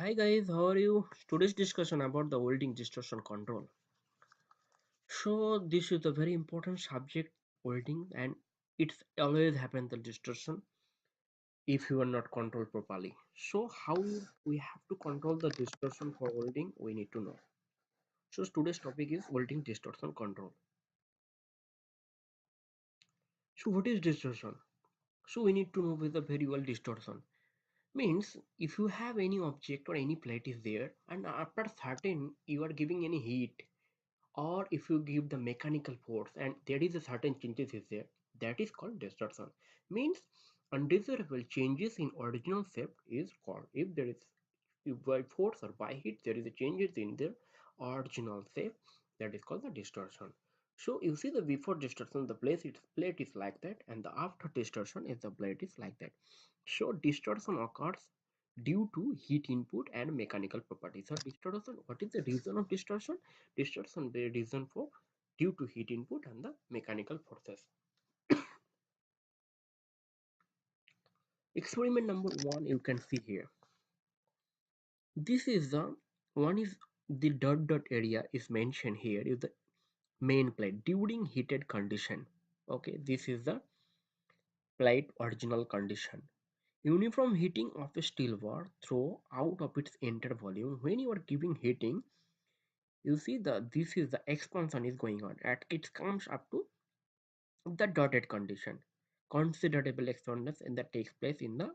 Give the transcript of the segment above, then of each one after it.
Hi guys, how are you? Today's discussion about the welding distortion control. So this is a very important subject, welding, and it's always happen the distortion if you are not controlled properly. So how we have to control the distortion for welding, we need to know. So today's topic is welding distortion control. So what is distortion? So we need to know with a very well distortion. Means if you have any object or any plate is there and after certain you are giving any heat, or if you give the mechanical force and there is a certain changes is there, that is called distortion. Means undesirable changes in original shape is called, if there is, if by force or by heat there is a changes in the original shape, that is called the distortion. So you see the before distortion the plate is like that, and the after distortion is the plate is like that. So distortion occurs due to heat input and mechanical properties. So distortion, what is the reason of distortion? Distortion the reason for due to heat input and the mechanical forces. Experiment number one, you can see here. This is the one is the dot area is mentioned here is the main plate during heated condition. Okay, this is the plate original condition. Uniform heating of a steel bar through out of its entire volume. When you are giving heating, you see the this is the expansion is going on at it comes up to the dotted condition. Considerable expansion and that takes place in the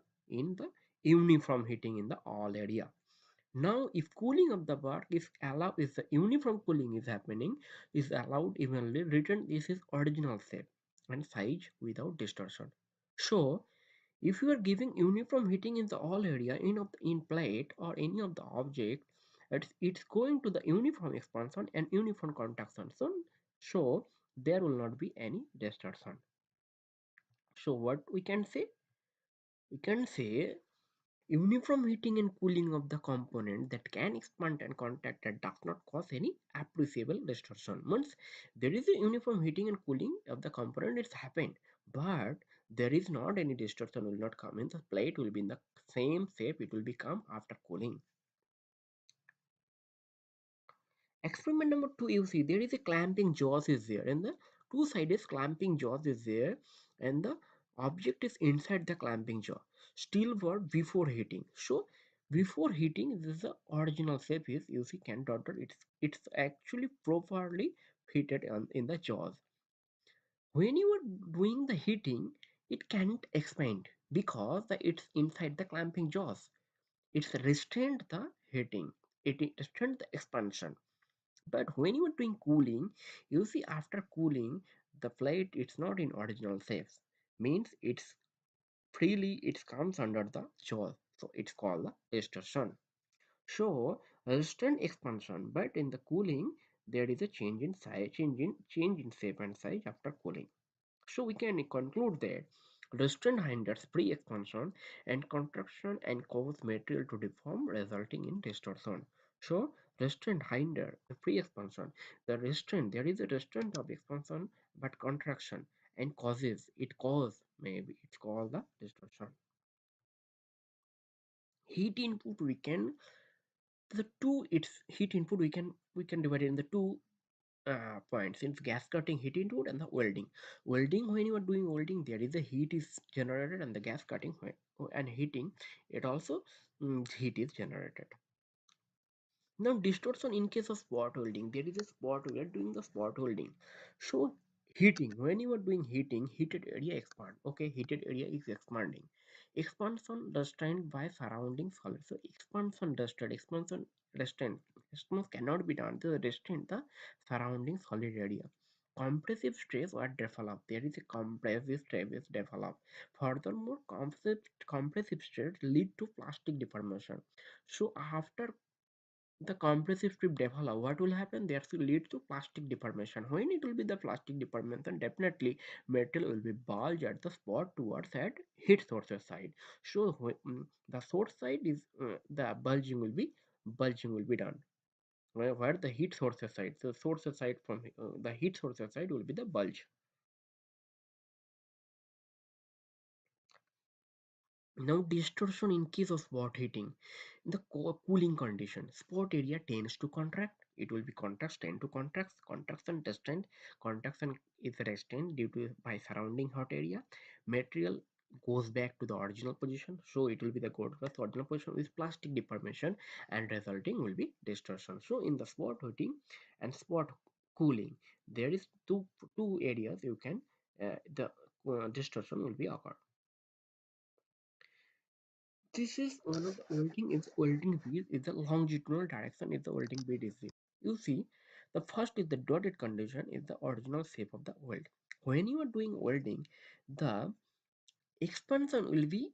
uniform heating in the all area. Now if cooling of the bar is allowed, if the uniform cooling is happening, is allowed evenly, return this is original shape and size without distortion. So if you are giving uniform heating in the all area in plate or any of the object, it's going to the uniform expansion and uniform contraction. So there will not be any distortion. So what we can say? We can say uniform heating and cooling of the component that can expand and contract that does not cause any appreciable distortion. Once there is a uniform heating and cooling of the component, it's happened, but there is not any distortion will not come in. The plate will be in the same shape it will become after cooling. Experiment number two, you see there is a clamping jaws is there, and the two sided clamping jaws is there, and the object is inside the clamping jaw. Still work before heating. So before heating, this is the original shape is you see can dot dot. It's actually properly fitted in the jaws. When you are doing the heating, it can't expand because it's inside the clamping jaws. It's restrained the heating. It restrained the expansion. But when you are doing cooling, you see after cooling, the plate it's not in original shapes. Means it's freely it comes under the jaw. So it's called the distortion. So resistant expansion, but in the cooling, there is a change in size, change in shape and size after cooling. So we can conclude that restraint hinders pre-expansion and contraction and cause material to deform, resulting in distortion. So restraint hinder the pre-expansion. The restraint, there is a restraint of expansion but contraction and causes it cause maybe it's called the distortion. Heat input we can the two its heat input we can divide it in the two points in gas cutting heat input and the welding. When you are doing welding, there is a heat is generated, and the gas cutting and heating it also heat is generated. Now distortion in case of spot welding, there is a spot we are doing the spot welding. So heating, when you are doing heating, heated area expand. Okay, heated area is expanding. Expansion restrained by surrounding solid. So expansion restrained, expansion restrained. Response cannot be done to restrain the surrounding solid area. Compressive stress or develop. There is a compressive stress is developed. Furthermore, compressive stress lead to plastic deformation. So after the compressive strip develop, what will happen? There will lead to plastic deformation. When it will be the plastic deformation, definitely metal will be bulge at the spot towards at heat sources side. So the source side is the bulging will be done where the heat sources side. So sources side from the heat sources side will be the bulge. Now distortion in case of spot heating. In the cooling condition, spot area tends to contract. It will be contracts tend to contract. Contraction restrained. Contraction is restrained due to by surrounding hot area. Material goes back to the original position. So it will be the go to the original position with plastic deformation and resulting will be distortion. So in the spot heating and spot cooling, there is two areas you can the distortion will be occur. This is one of the welding wheel is the longitudinal direction is the welding bead is this. You see, the first is the dotted condition is the original shape of the weld. When you are doing welding, the expansion will be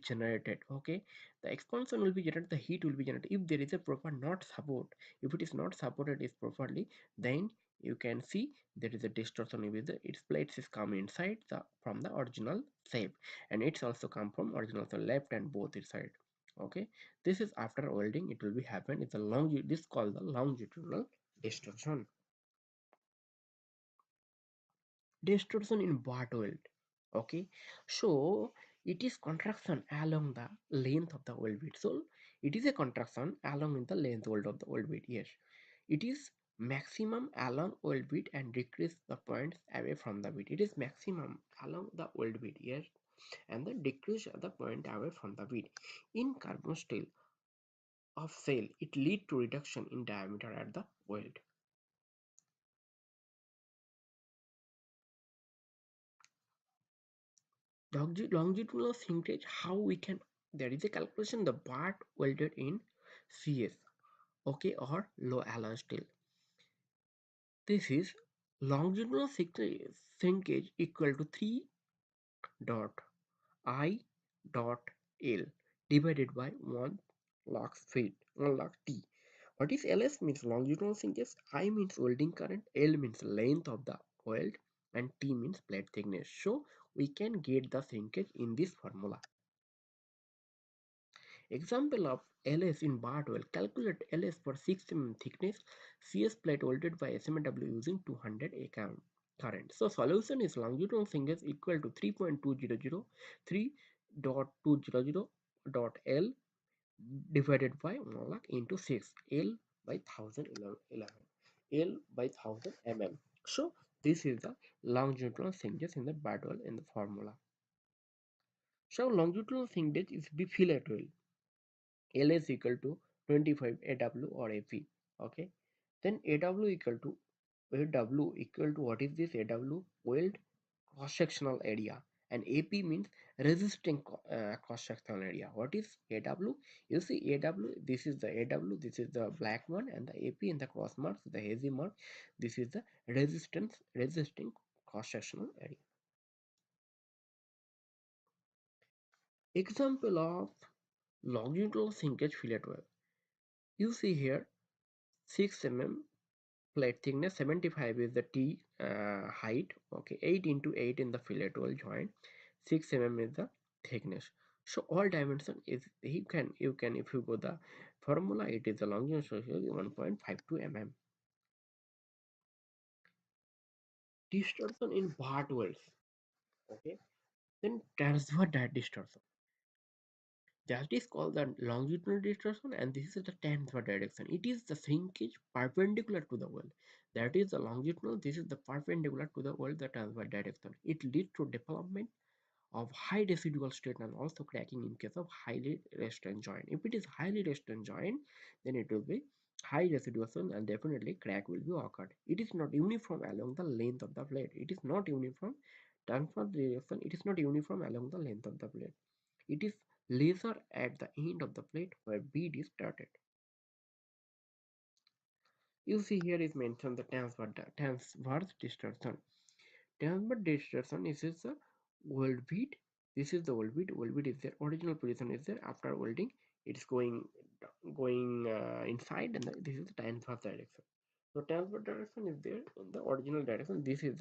generated. Okay, the expansion will be generated, the heat will be generated if there is a proper not support. If it is not supported is properly, then you can see there is a distortion with the its plates is come inside the from the original shape, and it's also come from original the left and both side. Okay, this is after welding it will be happen. It's a long, this called the longitudinal distortion. Distortion in butt weld. Okay, so it is contraction along the length of the weld bit. So it is a contraction along the length weld of the weld bit. Yes, it is maximum along weld bit and decrease the points away from the bit. It is maximum along the weld bit. Yes, and the decrease the point away from the bit. In carbon steel of cell, it lead to reduction in diameter at the weld. Longitudinal shrinkage, how we can, there is a calculation the part welded in CS, okay, or low alloy steel. This is longitudinal shrinkage equal to 3 dot I dot L divided by 1 log feet 1 log T. What is LS means longitudinal shrinkage, I means welding current, L means length of the weld, and T means plate thickness. So we can get the shrinkage in this formula. Example of LS in bar weld. Calculate LS for 6 thickness CS plate welded by SMW using 200 A current. So solution is longitudinal shrinkage equal to 3.200 3.200 divided by 1 lakh into 6 L by 1011 L by 1000 mm. So this is the longitudinal shrinkage in the bar weld in the formula. So longitudinal shrinkage is the fillet weld. L is equal to 25 AW or AP. Okay, then AW equal to what is this AW? Weld cross sectional area, and AP means resisting cross sectional area. What is AW? You see AW, this is the AW, this is the black one, and the AP in the cross marks, the hazy mark, this is the resisting cross sectional area. Example of longitudinal shrinkage fillet weld. You see here 6 mm plate thickness, 75 is the T height. Okay, 8 into 8 in the fillet weld joint, 6 mm is the thickness. So all dimension is you can if you go the formula, it is the longitudinal 1.52 mm. Distortion in butt welds. Okay, then transverse distortion. That is called the longitudinal distortion, and this is the transverse direction. It is the shrinkage perpendicular to the weld. That is the longitudinal, this is the perpendicular to the weld, the transverse direction. It leads to development of high residual strength and also cracking in case of highly restrained joint. If it is highly restrained joint, then it will be high residual strength and definitely crack will be occurred. It is not uniform along the length of the blade. It is not uniform transverse direction. It is not uniform along the length of the blade. It is laser at the end of the plate where bead is started. You see here is mentioned the transverse distortion. Transverse distortion is a weld bead. This is the weld bead. Weld bead is their original position is there. After welding, it's going inside, and this is the transverse direction. So transverse direction is there in the original direction. This is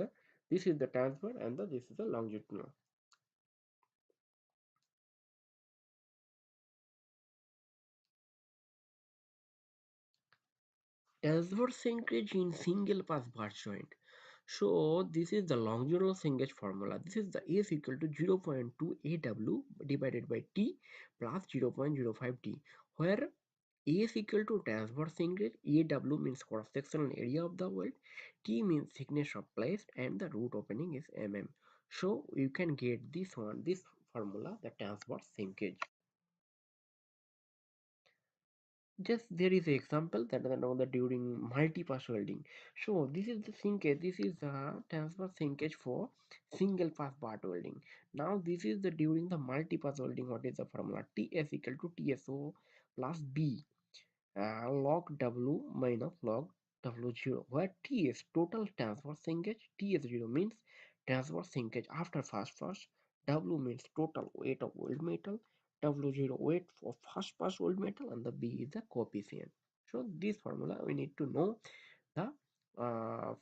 the transverse, and this is the longitudinal. Transverse shrinkage in single pass bar joint. So this is the longitudinal shrinkage formula. This is the S equal to 0.2 AW divided by T plus 0.05 T, where A is equal to transverse shrinkage, AW means cross-sectional area of the weld, T means thickness of plate, and the root opening is mm. So you can get this one, this formula, the transverse shrinkage. Just there is an example that during multi-pass welding. So this is the shrinkage. This is the transverse shrinkage for single pass bar welding. Now this is the during the multi-pass welding. What is the formula? TS equal to TSO plus B log W minus log W0, where T is total transverse shrinkage, TS0 means transverse shrinkage after fast pass, W means total weight of old metal, W0 weight for fast pass old metal, and the B is the coefficient. So this formula we need to know the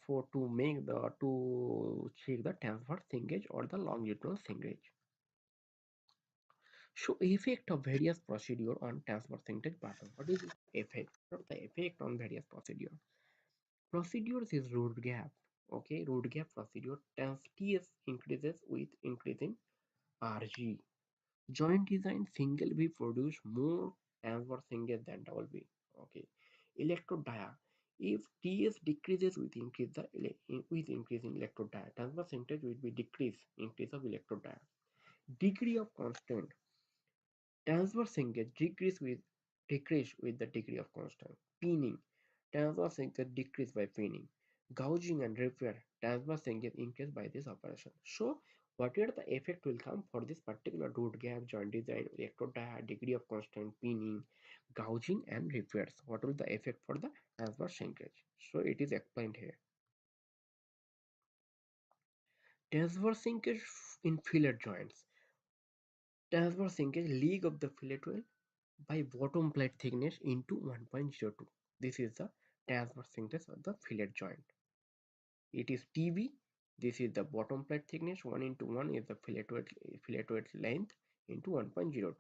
for to make the to check the transverse shrinkage or the longitudinal shrinkage. So effect of various procedure on transverse shrinkage pattern. What is the effect? What the effect on various procedure? Procedures is root gap. Okay, root gap procedure. TS increases with increasing RG. Joint design single V produce more transverse shrinkage than double V. Okay. Electrode dia. If TS decreases with increasing electrode dia, transverse shrinkage will be decrease in case of electrode dia. Degree of constant. Transverse shrinkage decrease with the degree of constant. Pinning. Transverse shrinkage decrease by pinning. Gouging and repair. Transverse shrinkage increase by this operation. So whatever the effect will come for this particular root gap, joint design, electrode dia, degree of constant, pinning, gouging and repairs. What will the effect for the transverse shrinkage? So it is explained here. Transverse shrinkage in fillet joints. Transverse shrinkage leg of the fillet well by bottom plate thickness into 1.02. This is the transverse shrinkage of the fillet joint. It is TB. This is the bottom plate thickness. 1 into 1 is the fillet weight length into 1.02.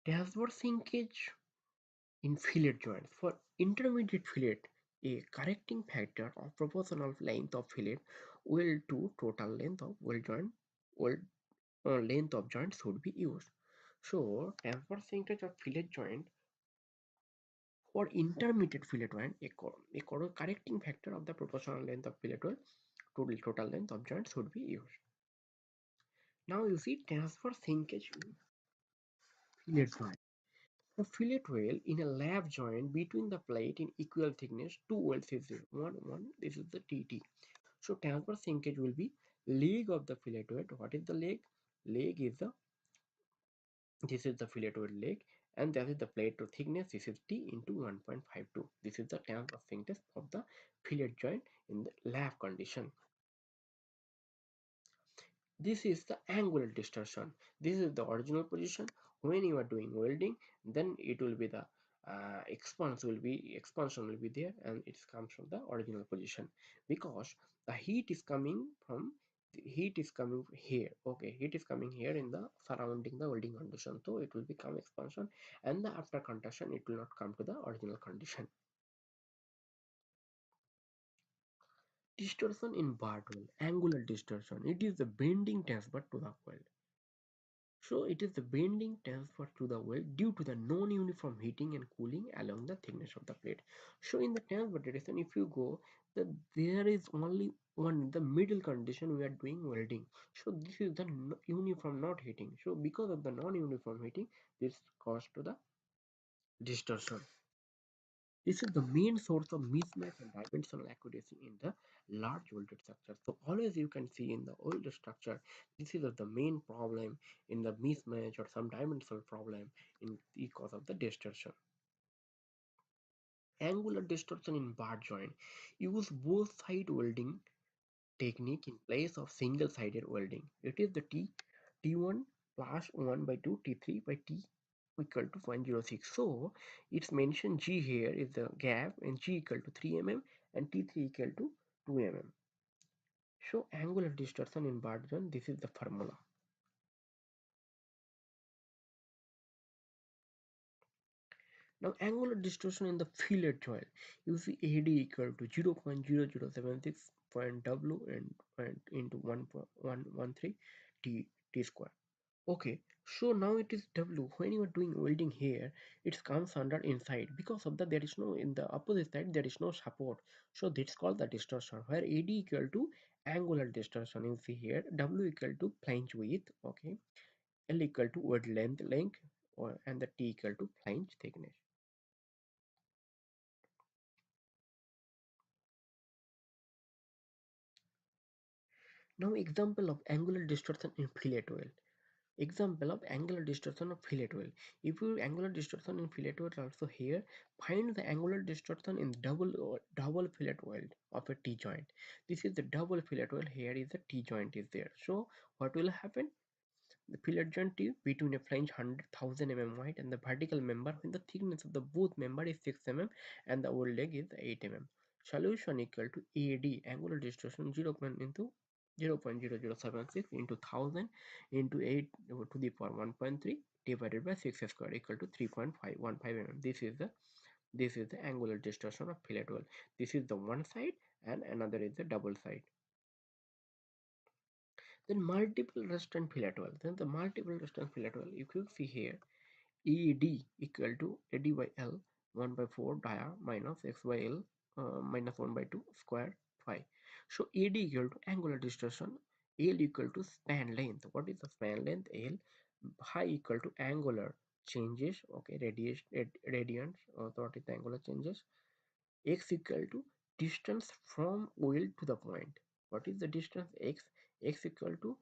Transverse shrinkage in fillet joints. For intermediate fillet, a correcting factor of proportional length of fillet weld to total length of weld length of joint should be used. So transverse shrinkage of fillet joint for intermediate fillet joint, a correcting factor of the proportional length of fillet joint to total length of joint should be used. Now you see transverse shrinkage in fillet joint. The fillet weld in a lap joint between the plate in equal thickness, two welds is there. One, this is the TT. So transverse shrinkage will be leg of the fillet weld. What is the leg? Leg is the This is the fillet weld leg, and that is the plate to thickness. This is T into 1.52. This is the transverse thickness of the fillet joint in the lap condition. This is the angular distortion. This is the original position. When you are doing welding, then it will be the expansion will be there, and it comes from the original position, because the heat is coming here. Okay, heat is coming here in the surrounding the welding condition, so it will become expansion, and the after contraction it will not come to the original condition. Distortion in bar weld. Angular distortion. It is the bending transfer to the weld. So it is the bending transfer to the weld due to the non-uniform heating and cooling along the thickness of the plate. So in the transfer direction, if you go, there is only one, the middle condition we are doing welding. So this is the uniform not heating. So because of the non-uniform heating, this causes to the distortion. This is the main source of mismatch and dimensional accuracy in the large welded structure. So always you can see in the older structure, this is the main problem in the mismatch or some dimensional problem in because of the distortion. Angular distortion in bar joint. Use both side welding technique in place of single sided welding. It is the T1 plus 1 by 2 T3 by T equal to 0.06. So it's mentioned G here is the gap, and G equal to 3 mm and T3 equal to 2 mm. So angular distortion in bar joint, this is the formula. Now angular distortion in the fillet joint, you see AD equal to 0.0076 point W and point into 1.113 t square. Okay, so now it is W. When you are doing welding here, it comes under inside because of that there is no in the opposite side there is no support. So that's called the distortion. Where AD equal to angular distortion. You see here W equal to flange width. Okay, L equal to weld length, and the T equal to flange thickness. Now example of angular distortion in fillet weld. Example of angular distortion of fillet weld. If you angular distortion in fillet weld also here, find the angular distortion in double fillet weld of a T joint. This is the double fillet weld. Here is the T joint is there. So what will happen? The fillet joint is between a flange 100,000 mm wide and the vertical member when the thickness of the both member is 6 mm and the old leg is 8 mm. Solution equal to AD angular distortion 0.0076 into 1000 into 8 to the power 1.3 divided by 6 square equal to 3.515 mm. This is the angular distortion of fillet weld. This is the one side and another is the double side. Then multiple restrained fillet weld. Then the multiple restrained fillet weld. If you see here, ED equal to AD by L 1 by 4 dia minus X by L minus 1 by 2 square phi. So AD equal to angular distortion, L equal to span length. What is the span length? L phi equal to angular changes. Okay, radians. What is the angular changes? X equal to distance from weld to the point. What is the distance? X equal to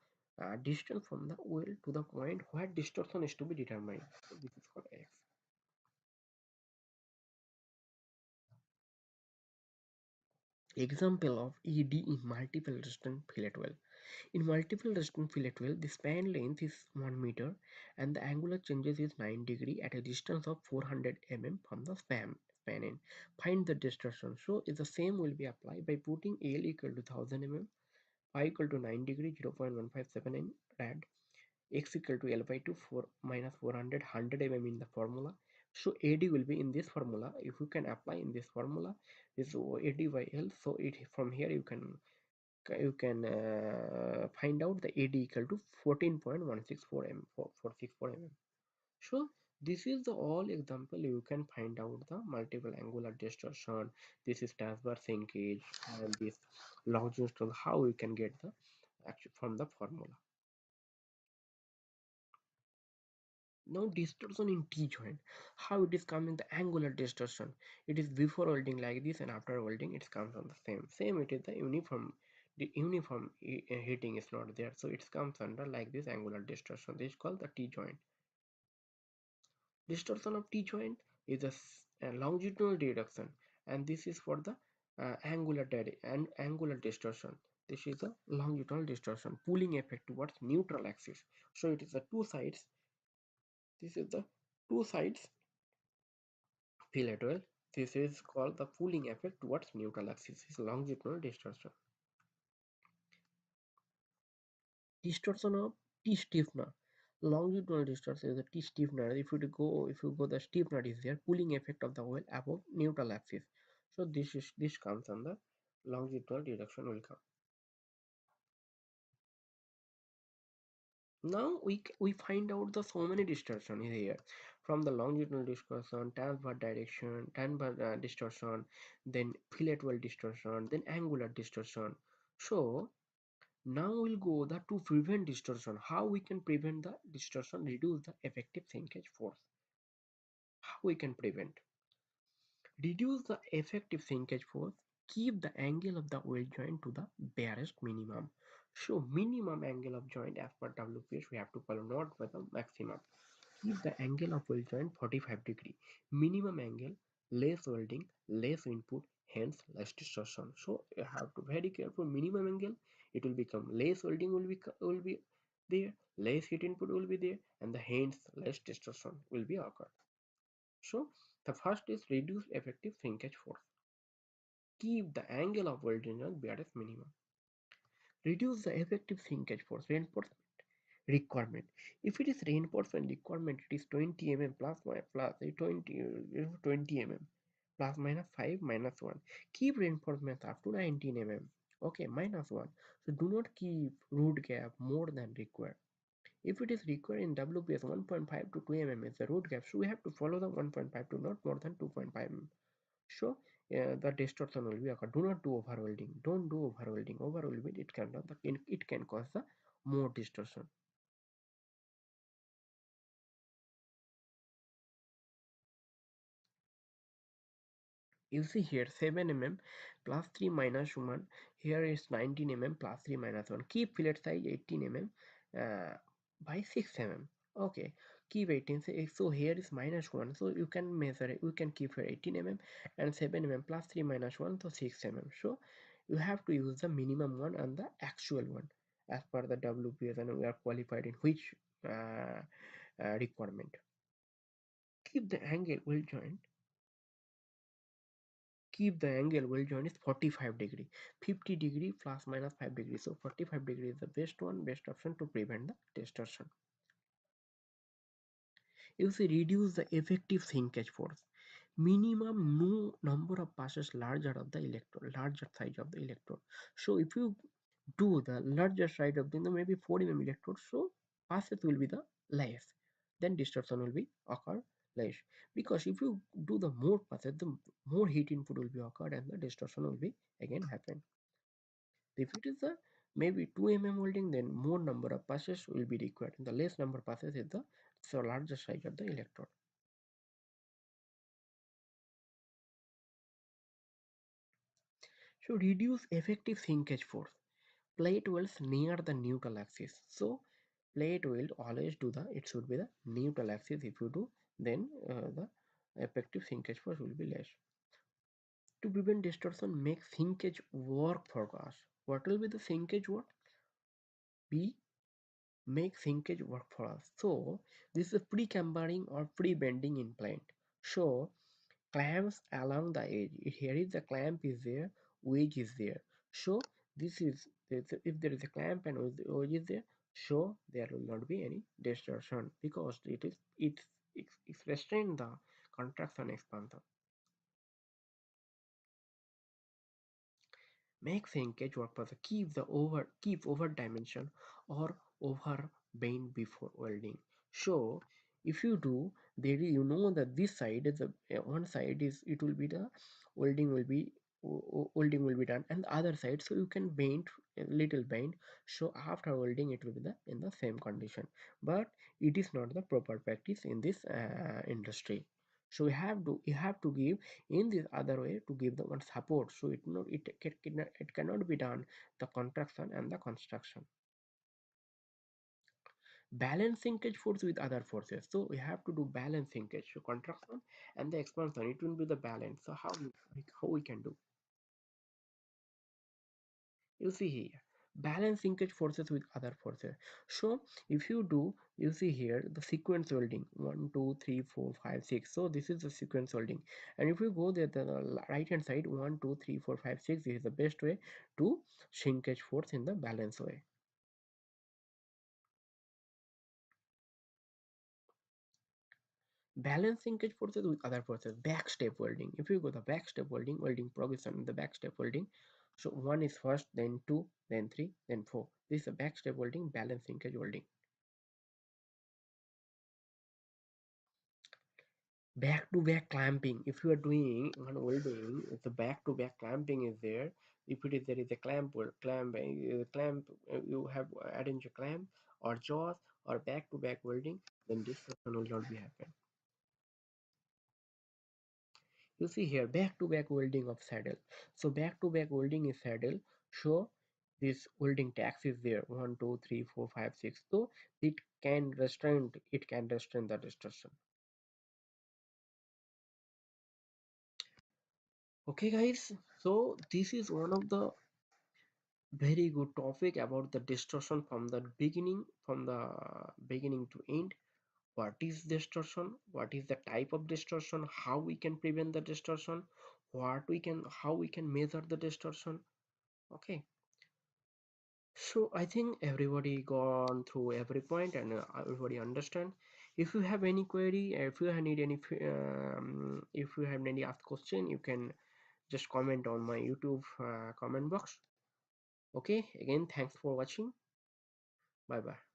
distance from the weld to the point where distortion is to be determined. So this is called X. Example of ED in multiple restraint fillet weld. In multiple restraint fillet weld, the span length is 1 meter and the angular changes is 9 degree at a distance of 400 mm from the span end. Find the distortion. So the same will be applied by putting L equal to 1000 mm, phi equal to 9 degree 0.157 rad, x equal to L by 2 4 minus 400 mm in the formula. So AD will be in this formula. If you can apply in this formula, this AD by L. So it from here you can find out the AD equal to 14.164 mm. So this is the all example you can find out the multiple angular distortion. This is transverse shrinkage and this longitudinal how we can get the actually from the formula. Now distortion in T joint, how it is coming the angular distortion. It is before welding like this and after welding it comes on the same. It is the uniform. The uniform heating is not there, so it comes under like this angular distortion. This is called the T joint. Distortion of T joint is a longitudinal reduction, and this is for the angular distortion. This is a longitudinal distortion, pulling effect towards neutral axis. So it is the two sides. This is the two sides fillet weld. This is called the pulling effect towards neutral axis. This is longitudinal distortion. Distortion of T stiffener. Longitudinal distortion is the T stiffener. If you go the stiffener is there, pulling effect of the weld above neutral axis. So this comes on the longitudinal reduction will come. Now we find out the so many distortion here from the longitudinal distortion, transverse direction, transverse distortion, then fillet weld distortion, then angular distortion. So now we'll go the to prevent distortion. How we can prevent the distortion, reduce the effective shrinkage force. How we can prevent? Reduce the effective shrinkage force. Keep the angle of the weld joint to the barest minimum. So minimum angle of joint as per WPS we have to follow, not by the maximum. Keep the angle of weld joint 45 degree. Minimum angle, less welding, less input, hence less distortion. So you have to very careful. Minimum angle, it will become less welding will be there, less heat input will be there, and the hence less distortion will be occur. So the first is reduce effective shrinkage force. Keep the angle of welding at barest minimum. Reduce the effective shrinkage force. Reinforcement. requirement. If it is reinforcement requirement, it is 20 mm plus 20 mm plus minus 5 minus 1. Keep reinforcement up to 19 mm. Okay, minus 1. So do not keep root gap more than required. If it is required in WPS 1.5 to 2 mm is the root gap, so we have to follow the 1.5 to not more than 2.5 mm. So the distortion will be occur. Do not do overwelding. Don't do overwelding. Overwelding it can cause the more distortion. You see here 7 mm plus 3 minus 1. Here is 19 mm plus 3 minus 1. Keep fillet size 18 mm by 6 mm. Okay, keep 18. So here is minus 1. So you can measure it. You can keep here 18 mm and 7 mm plus 3 minus 1. So 6 mm. So you have to use the minimum one and the actual one as per the WPS, and we are qualified in which requirement. Keep the angle well joint. Keep the angle weld joint is 45 degree, 50 degree plus minus 5 degree. So 45 degree is the best option to prevent the distortion. You see, reduce the effective shrinkage force. Minimum no number of passes larger of the electrode, larger size of the electrode. So if you do the larger size of the maybe 40 mm electrode, so passes will be the less, then distortion will be occur less, because if you do the more passes, the more heat input will be occurred and the distortion will be again happen. If it is a maybe 2 mm welding, then more number of passes will be required, and the less number of passes is the so larger size of the electrode. So reduce effective shrinkage force. Plate welds near the neutral axis. So plate weld always do the, it should be the neutral axis. If you do, then the effective shrinkage force will be less. To prevent distortion, make shrinkage work for us. What will be the shrinkage work? We make shrinkage work for us. So this is pre-cambering or pre-bending in plate. So clamps along the edge. Here is the clamp is there, wedge is there. So this is, if there is a clamp and wedge is there, so there will not be any distortion, because it's restrain the contraction expansion. Make shrinkage work for the keep over dimension or over bend before welding. So if you do there, you know that this side is the one side is, it will be the welding will be welding will be done, and the other side, so you can bend a little bend, so after welding it will be the in the same condition. But it is not the proper practice in this industry. So you have to give in this other way to give the one support, so it cannot be done the contraction and the construction. Balance linkage force with other forces, so we have to do balance linkage, so contraction and the expansion, it will be the balance. So how we can do, you see here, balance linkage forces with other forces. So if you do, you see here the sequence welding 1 2 3 4 5 6. So this is the sequence welding, and if you go there the right hand side 1 2 3 4 5 6, this is the best way to shrinkage force in the balance way. Balance linkage forces with other forces. Back step welding, if you go the back step welding progression in the back step welding, so one is first, then two, then three, then four. This is a back step welding, balance linkage welding. Back to back clamping, if you are doing on welding, if the back to back clamping is there, if it is there is a clamp, you have arrange a clamp or jaws or back to back welding, then this will not be happen. You see here back to back welding of saddle. So back to back welding is saddle. So this welding tax is there 1 2 3 4 5 6. So it can restrain the distortion. Okay guys, so this is one of the very good topic about the distortion from the beginning to end. What is distortion, what is the type of distortion, how we can prevent the distortion, how we can measure the distortion. Okay, So I think everybody gone through every point and everybody understand. If you have any query, if you need any, if you have any asked question, you can just comment on my YouTube comment box. Okay, again, thanks for watching. Bye bye.